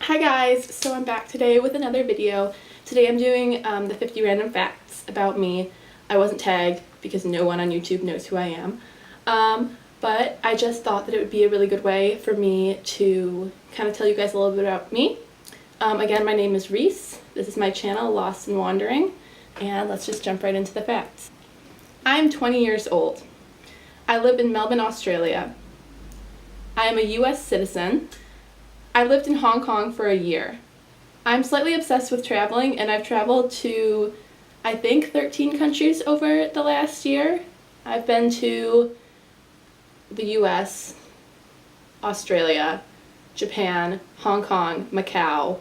Hi guys, so I'm back today with another video. Today I'm doing the 50 random facts about me. I wasn't tagged because no one on YouTube knows who I am. But I just thought that it would be a really good way for me to kind of tell you guys a little bit about me. Again, my name is Reese. This is my channel, Lost and Wandering, and let's just jump right into the facts. I'm 20 years old. I live in Melbourne, Australia. I am a US citizen. I lived in Hong Kong for a year. I'm slightly obsessed with traveling, and I've traveled to, I think, 13 countries over the last year. I've been to the US, Australia, Japan, Hong Kong, Macau,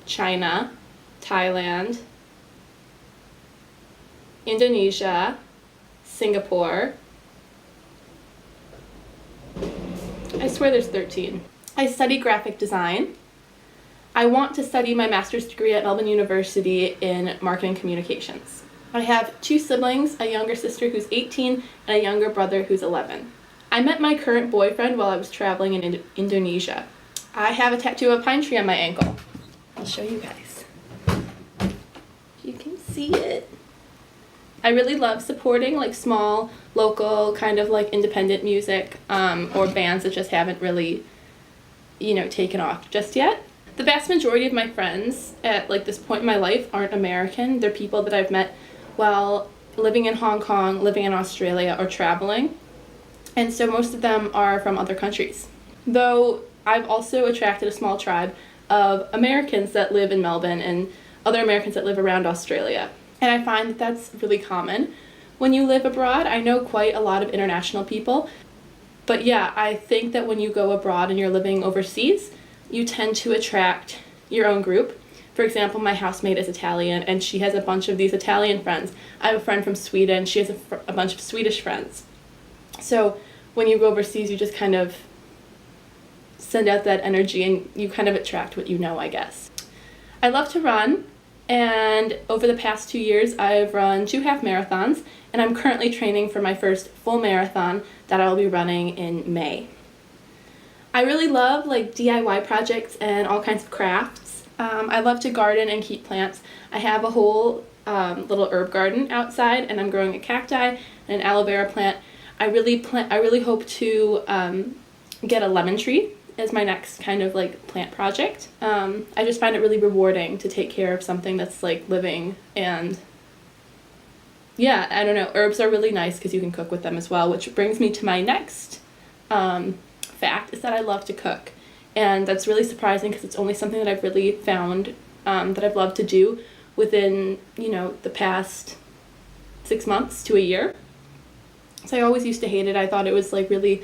China, Thailand, Indonesia, Singapore. I swear there's 13. I study graphic design. I want to study my master's degree at Melbourne University in marketing communications. I have 2 siblings, a younger sister who's 18 and a younger brother who's 11. I met my current boyfriend while I was traveling in Indonesia. I have a tattoo of a pine tree on my ankle. I'll show you guys. You can see it. I really love supporting like small, local, kind of like independent music or bands that just haven't really, taken off just yet. The vast majority of my friends at like this point in my life aren't American. They're people that I've met while living in Hong Kong, living in Australia, or traveling. And so most of them are from other countries. Though I've also attracted a small tribe of Americans that live in Melbourne and other Americans that live around Australia. And I find that that's really common when you live abroad. I know quite a lot of international people. But yeah, I think that when you go abroad and you're living overseas, you tend to attract your own group. For example, my housemate is Italian and she has a bunch of these Italian friends. I have a friend from Sweden. She has a bunch of Swedish friends. So when you go overseas, you just kind of send out that energy and you kind of attract what you know, I guess. I love to run. And over the past 2 years, I've run 2 half marathons, and I'm currently training for my first full marathon that I'll be running in May. I really love like DIY projects and all kinds of crafts. I love to garden and keep plants. I have a whole little herb garden outside, and I'm growing a cacti and an aloe vera plant. I really hope to get a lemon tree as my next kind of like plant project. I just find it really rewarding to take care of something that's like living, and yeah, I don't know, herbs are really nice because you can cook with them as well, which brings me to my next fact is that I love to cook. And that's really surprising because it's only something that I've really found that I've loved to do within, the past 6 months to a year. So I always used to hate it. I thought it was like really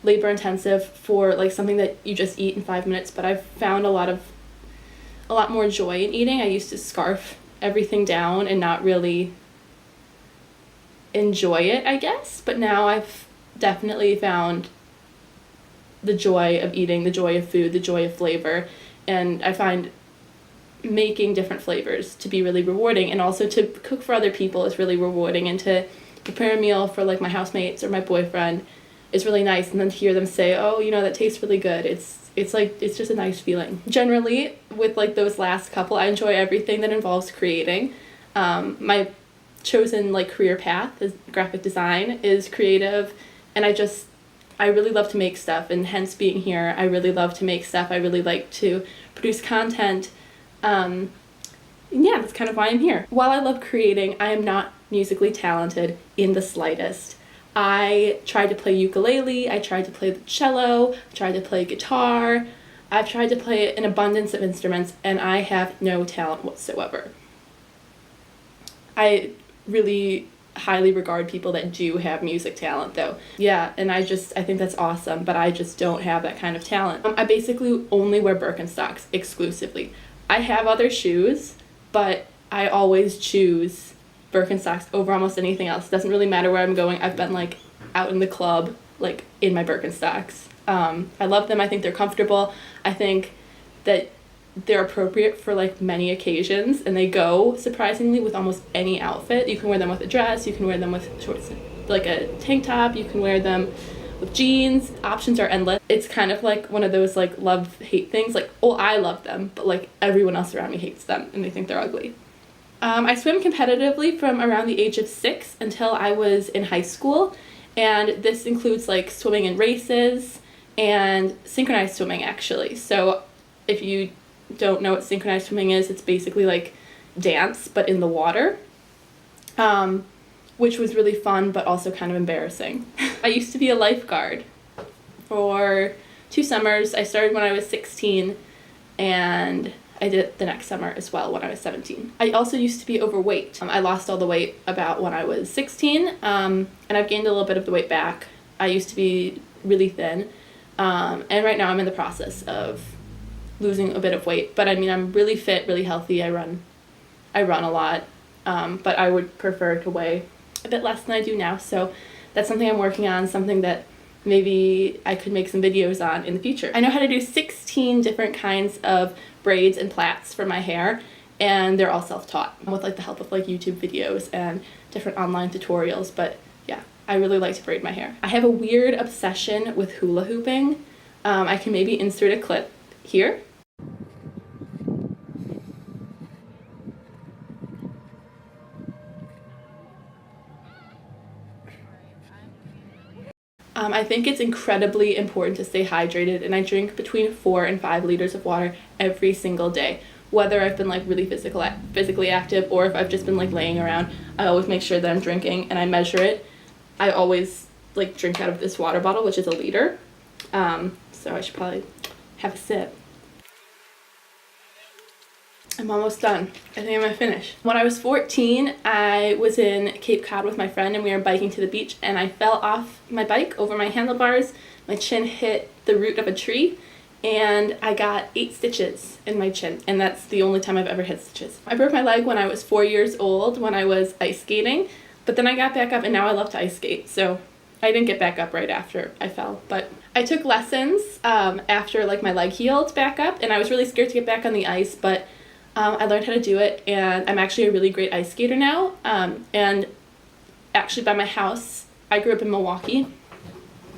labor intensive for like something that you just eat in 5 minutes, but I've found a lot more joy in eating. I used to scarf everything down and not really enjoy it, I guess, but now I've definitely found the joy of eating, the joy of food, the joy of flavor, and I find making different flavors to be really rewarding, and also to cook for other people is really rewarding, and to prepare a meal for like my housemates or my boyfriend is really nice, and then to hear them say, oh, that tastes really good. It's just a nice feeling. Generally, with like those last couple, I enjoy everything that involves creating. My chosen like career path is graphic design, is creative, and I really love to make stuff, and hence being here, I really love to make stuff. I really like to produce content. And yeah, that's kind of why I'm here. While I love creating, I am not musically talented in the slightest. I tried to play ukulele, I tried to play the cello, I tried to play guitar, I've tried to play an abundance of instruments, and I have no talent whatsoever. I really highly regard people that do have music talent though. Yeah, and I think that's awesome, but I just don't have that kind of talent. I basically only wear Birkenstocks exclusively. I have other shoes, but I always choose Birkenstocks over almost anything else. It doesn't really matter where I'm going. I've been like out in the club, like in my Birkenstocks. I love them. I think they're comfortable. I think that they're appropriate for like many occasions, and they go surprisingly with almost any outfit. You can wear them with a dress, you can wear them with shorts, like a tank top, you can wear them with jeans. Options are endless. It's kind of like one of those like love-hate things. Like, oh, I love them, but like everyone else around me hates them and they think they're ugly. I swim competitively from around the age of 6 until I was in high school, and this includes like swimming in races and synchronized swimming actually. So if you don't know what synchronized swimming is, it's basically like dance but in the water, which was really fun but also kind of embarrassing. I used to be a lifeguard for 2 summers. I started when I was 16 and I did it the next summer as well when I was 17. I also used to be overweight. I lost all the weight about when I was 16, and I've gained a little bit of the weight back. I used to be really thin, and right now I'm in the process of losing a bit of weight. But I mean, I'm really fit, really healthy. I run a lot, but I would prefer to weigh a bit less than I do now. So that's something I'm working on, something that maybe I could make some videos on in the future. I know how to do 16 different kinds of braids and plaits for my hair, and they're all self-taught with like the help of like YouTube videos and different online tutorials. But yeah, I really like to braid my hair. I have a weird obsession with hula hooping. I can maybe insert a clip here. I think it's incredibly important to stay hydrated, and I drink between 4 and 5 liters of water every single day. Whether I've been like really physically active or if I've just been like laying around, I always make sure that I'm drinking and I measure it. I always like drink out of this water bottle, which is a liter. So I should probably have a sip. I'm almost done. I think I'm gonna finish. When I was 14, I was in Cape Cod with my friend and we were biking to the beach, and I fell off my bike over my handlebars. My chin hit the root of a tree and I got 8 stitches in my chin, and that's the only time I've ever had stitches. I broke my leg when I was 4 years old when I was ice skating, but then I got back up and now I love to ice skate. So I didn't get back up right after I fell, but I took lessons after like my leg healed back up, and I was really scared to get back on the ice, but I learned how to do it, and I'm actually a really great ice skater now. And actually by my house, I grew up in Milwaukee,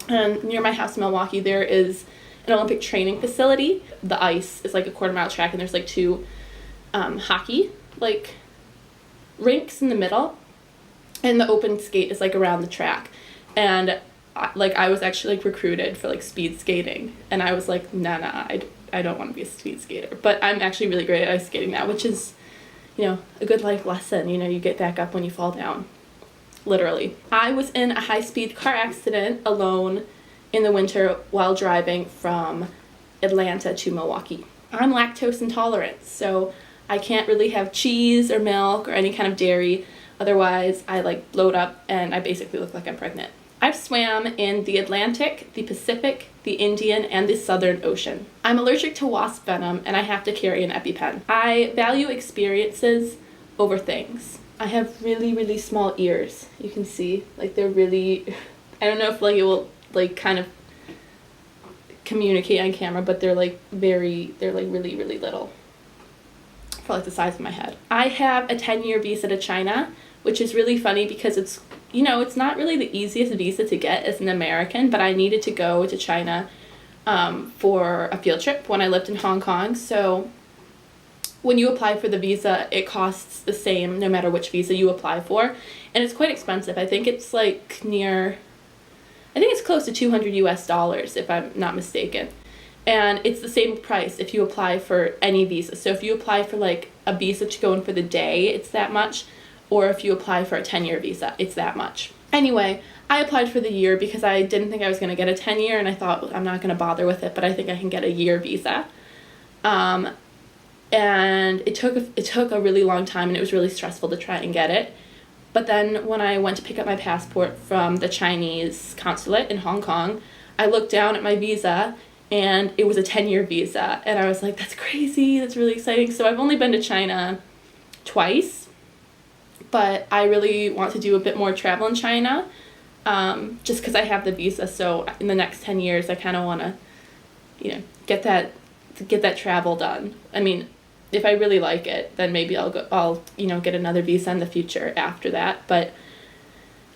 and near my house in Milwaukee there is an Olympic training facility. The ice is like a 1/4-mile track, and there's like 2 hockey like rinks in the middle, and the open skate is like around the track. And I was actually like recruited for like speed skating, and I was like, nah, I don't want to be a speed skater. But I'm actually really great at ice skating now, which is, you know, a good life lesson. You know, you get back up when you fall down, literally. I was in a high-speed car accident alone in the winter while driving from Atlanta to Milwaukee. I'm lactose intolerant, so I can't really have cheese or milk or any kind of dairy. Otherwise, I like bloat up and I basically look like I'm pregnant. I've swam in the Atlantic, the Pacific, the Indian, and the Southern Ocean. I'm allergic to wasp venom and I have to carry an EpiPen. I value experiences over things. I have really, really small ears. You can see, like they're really, I don't know if like it will like kind of communicate on camera, but they're like really, really little. For like the size of my head. I have a 10-year visa to China, which is really funny because it's, you know, it's not really the easiest visa to get as an American, but I needed to go to China for a field trip when I lived in Hong Kong. So when you apply for the visa, it costs the same no matter which visa you apply for, and it's quite expensive. I think it's like I think it's close to $200 US if I'm not mistaken. And it's the same price if you apply for any visa. So if you apply for like a visa to go in for the day, it's that much. Or if you apply for a 10-year visa, it's that much. Anyway, I applied for the year because I didn't think I was going to get a 10-year, and I thought I'm not going to bother with it, but I think I can get a year visa. And it took a really long time, and it was really stressful to try and get it. But then when I went to pick up my passport from the Chinese consulate in Hong Kong, I looked down at my visa, and it was a 10-year visa, and I was like, that's crazy, that's really exciting. So I've only been to China twice, but I really want to do a bit more travel in China, just because I have the visa. So in the next 10 years, I kind of want to, you know, get that travel done. I mean, if I really like it, then maybe I'll you know, get another visa in the future after that. But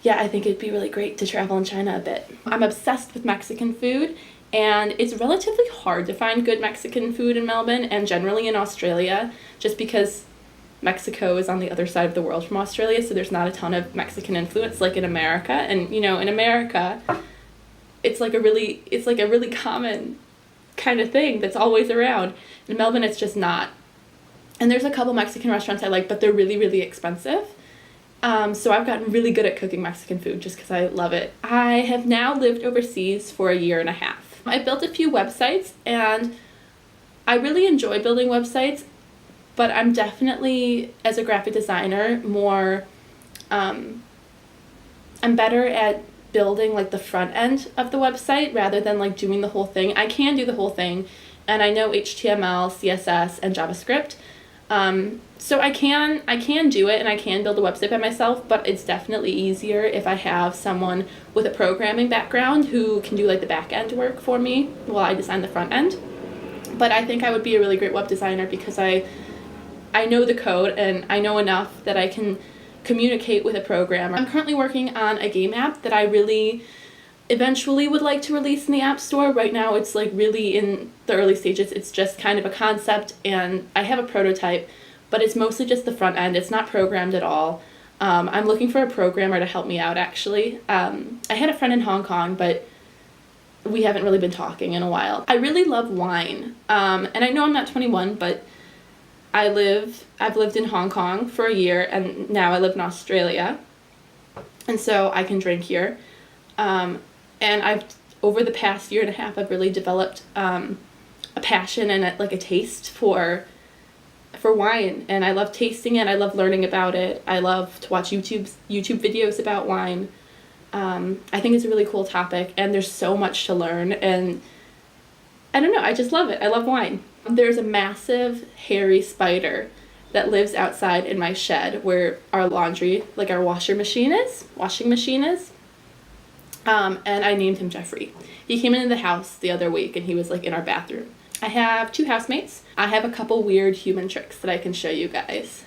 yeah, I think it'd be really great to travel in China a bit. I'm obsessed with Mexican food, and it's relatively hard to find good Mexican food in Melbourne and generally in Australia, just because Mexico is on the other side of the world from Australia, so there's not a ton of Mexican influence like in America. And you know, in America, it's like a really common kind of thing that's always around. In Melbourne, it's just not. And there's a couple Mexican restaurants I like, but they're really, really expensive. So I've gotten really good at cooking Mexican food just because I love it. I have now lived overseas for a year and a half. I built a few websites, and I really enjoy building websites, but I'm definitely, as a graphic designer, more, I'm better at building like the front end of the website rather than like doing the whole thing. I can do the whole thing, and I know HTML, CSS, and JavaScript. So I can do it, and I can build a website by myself, but it's definitely easier if I have someone with a programming background who can do like the back end work for me while I design the front end. But I think I would be a really great web designer because I know the code and I know enough that I can communicate with a programmer. I'm currently working on a game app that I really eventually would like to release in the App Store. Right now it's like really in the early stages. It's just kind of a concept, and I have a prototype, but it's mostly just the front end. It's not programmed at all. I'm looking for a programmer to help me out, actually. I had a friend in Hong Kong, but we haven't really been talking in a while. I really love wine, and I know I'm not 21, but I've lived in Hong Kong for a year, and now I live in Australia, and so I can drink here. And over the past year and a half, I've really developed a passion and a taste for wine, and I love tasting it. I love learning about it. I love to watch YouTube videos about wine. I think it's a really cool topic, and there's so much to learn, and I don't know, I just love it. I love wine. There's a massive hairy spider that lives outside in my shed where our laundry, like our washing machine is. And I named him Jeffrey. He came into the house the other week, and he was like in our bathroom. I have 2 housemates. I have a couple weird human tricks that I can show you guys.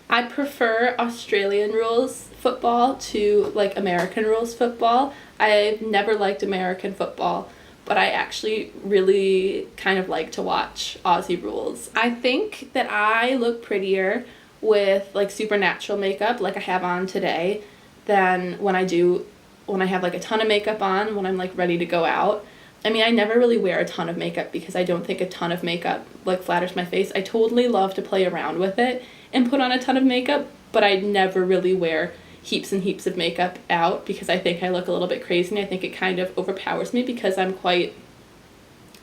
I prefer Australian rules football to like American rules football. I've never liked American football, but I actually really kind of like to watch Aussie rules. I think that I look prettier with like supernatural makeup like I have on today than when I have like a ton of makeup on when I'm like ready to go out. I mean, I never really wear a ton of makeup because I don't think a ton of makeup like flatters my face. I totally love to play around with it and put on a ton of makeup, but I never really wear heaps and heaps of makeup out because I think I look a little bit crazy, and I think it kind of overpowers me because I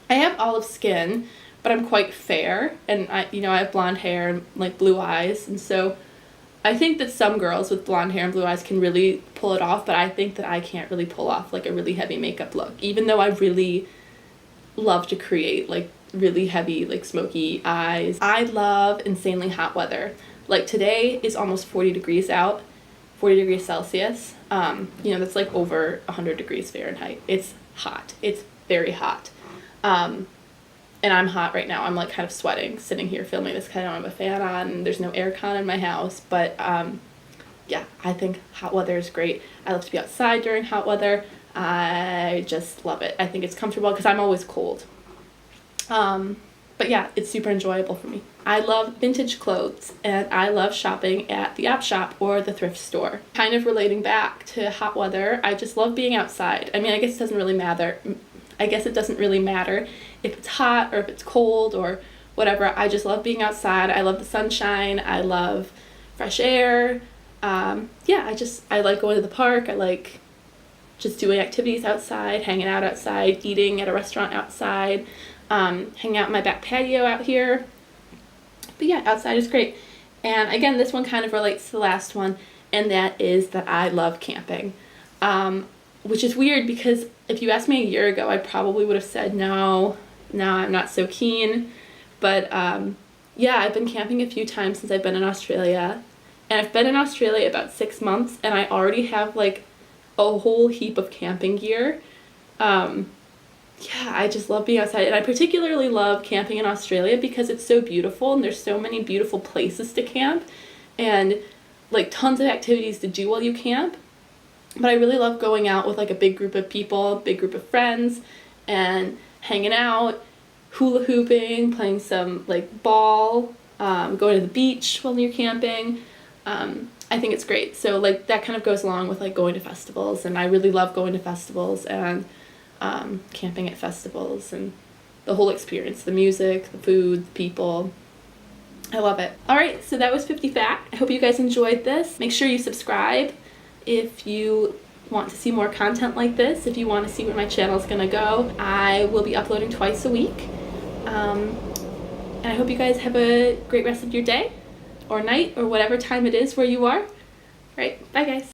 have olive skin, but I'm quite fair, and I have blonde hair and like blue eyes, and so I think that some girls with blonde hair and blue eyes can really pull it off, but I think that I can't really pull off like a really heavy makeup look, even though I really love to create like really heavy like smoky eyes. I love insanely hot weather. Like today is almost 40 degrees out, 40 degrees Celsius. That's like over 100 degrees Fahrenheit. It's hot. It's very hot. And I'm hot right now. I'm like kind of sweating sitting here filming this because I don't have a fan on and there's no aircon in my house. But yeah, I think hot weather is great. I love to be outside during hot weather. I just love it. I think it's comfortable because I'm always cold. But yeah, it's super enjoyable for me. I love vintage clothes, and I love shopping at the op shop or the thrift store. Kind of relating back to hot weather, I just love being outside. I mean, I guess it doesn't really matter. If it's hot or if it's cold or whatever. I just love being outside. I love the sunshine. I love fresh air. I like going to the park. I like just doing activities outside, hanging out outside, eating at a restaurant outside, hanging out in my back patio out here. But yeah, outside is great. And again, this one kind of relates to the last one, and that is that I love camping. Which is weird because if you asked me a year ago, I probably would have said no, I'm not so keen. But yeah, I've been camping a few times since I've been in Australia, And I've been in Australia about 6 months, and I already have like a whole heap of camping gear. Yeah, I just love being outside, and I particularly love camping in Australia because it's so beautiful and there's so many beautiful places to camp and like tons of activities to do while you camp. But I really love going out with like a big group of people, big group of friends, and hanging out, hula hooping, playing some like ball, going to the beach while you're camping. I think it's great. So like that kind of goes along with like going to festivals, and I really love going to festivals and camping at festivals and the whole experience, the music, the food, the people. I love it. Alright, so that was 50 Fact. I hope you guys enjoyed this. Make sure you subscribe if you want to see more content like this, if you want to see where my channel is going to go. I will be uploading twice a week. And I hope you guys have a great rest of your day or night or whatever time it is where you are. Alright, bye guys.